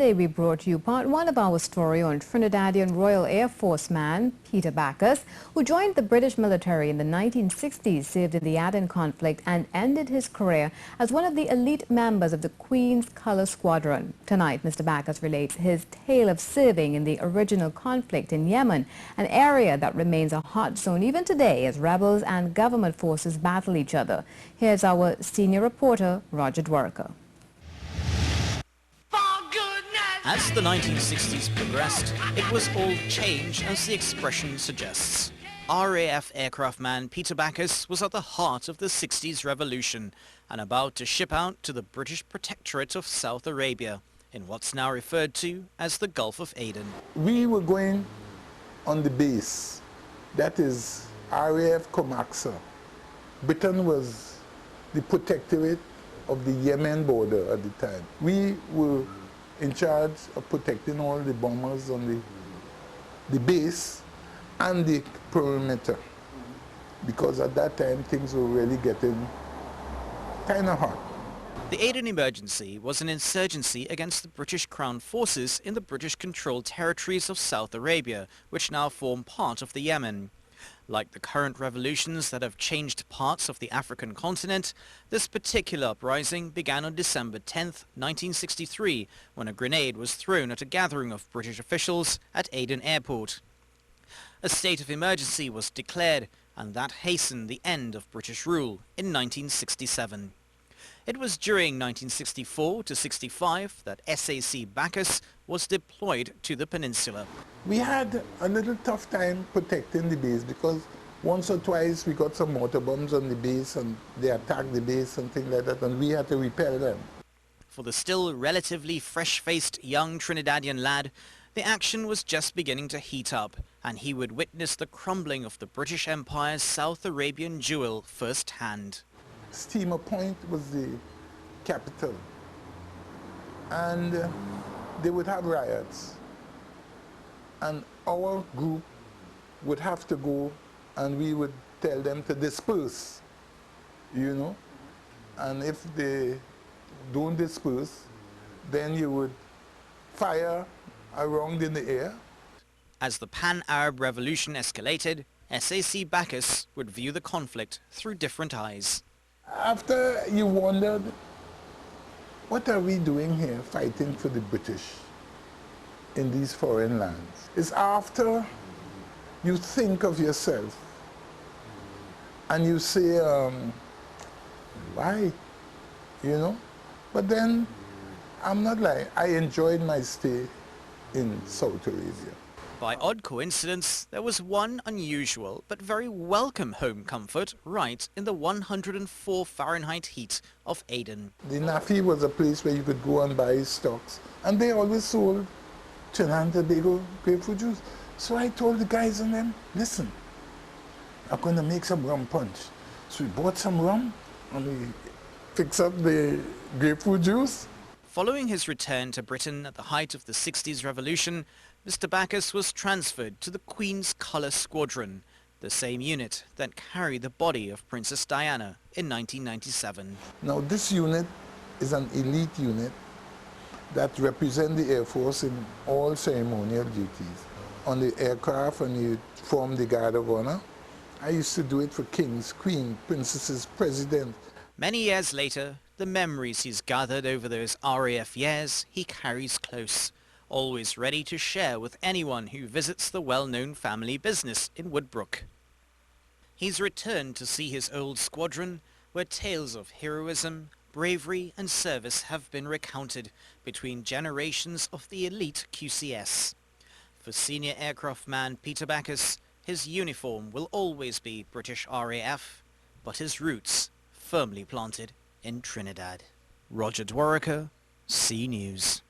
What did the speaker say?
Today we brought you part one of our story on Trinidadian Royal Air Force man Peter Bacchus, who joined the British military in the 1960s, served in the Aden conflict and ended his career as one of the elite members of the Queen's Colour Squadron. Tonight, Mr. Bacchus relates his tale of serving in the original conflict in Yemen, an area that remains a hot zone even today as rebels and government forces battle each other. Here's our senior reporter, Roger Dwarka. As the 1960s progressed, it was all change, as the expression suggests. RAF aircraftman Peter Bacchus was at the heart of the 60s revolution and about to ship out to the British Protectorate of South Arabia in what's now referred to as the Gulf of Aden. We were going on the base, that is RAF Comaxa. Britain was the protectorate of the Yemen border at the time. We were in charge of protecting all the bombers on the base and the perimeter, because at that time things were really getting kind of hot. The Aden emergency was an insurgency against the British Crown forces in the British-controlled territories of South Arabia, which now form part of the Yemen. Like the current revolutions that have changed parts of the African continent, this particular uprising began on December 10, 1963, when a grenade was thrown at a gathering of British officials at Aden Airport. A state of emergency was declared, and that hastened the end of British rule in 1967. It was during 1964 to 65 that SAC Bacchus was deployed to the peninsula. We had a little tough time protecting the base because once or twice we got some mortar bombs on the base and they attacked the base and things like that, and we had to repel them. For the still relatively fresh-faced young Trinidadian lad, the action was just beginning to heat up, and he would witness the crumbling of the British Empire's South Arabian jewel firsthand. Steamer Point was the capital, and they would have riots, and our group would have to go and we would tell them to disperse, you know, and if they don't disperse, then you would fire around in the air. As the Pan-Arab Revolution escalated, SAC Bacchus would view the conflict through different eyes. After you wondered, what are we doing here fighting for the British in these foreign lands? It's after you think of yourself and you say, why, you know? But then, I'm not lying, I enjoyed my stay in Saudi Arabia. By odd coincidence, there was one unusual but very welcome home comfort right in the 104 Fahrenheit heat of Aden. The Nafi was a place where you could go and buy stocks, and they always sold Trinidad and Tobago grapefruit juice. So I told the guys and them, listen, I'm going to make some rum punch. So we bought some rum and we fixed up the grapefruit juice. Following his return to Britain at the height of the 60s revolution, Mr. Bacchus was transferred to the Queen's Colour Squadron, the same unit that carried the body of Princess Diana in 1997. Now this unit is an elite unit that represents the Air Force in all ceremonial duties. On the aircraft, when you form the Guard of Honor, I used to do it for kings, queen, princesses, president. Many years later, the memories he's gathered over those RAF years he carries close, always ready to share with anyone who visits the well-known family business in Woodbrook. He's returned to see his old squadron, where tales of heroism, bravery and service have been recounted between generations of the elite QCS. For senior aircraft man Peter Bacchus, his uniform will always be British RAF, but his roots firmly planted in Trinidad. Roger Dwarka, C News.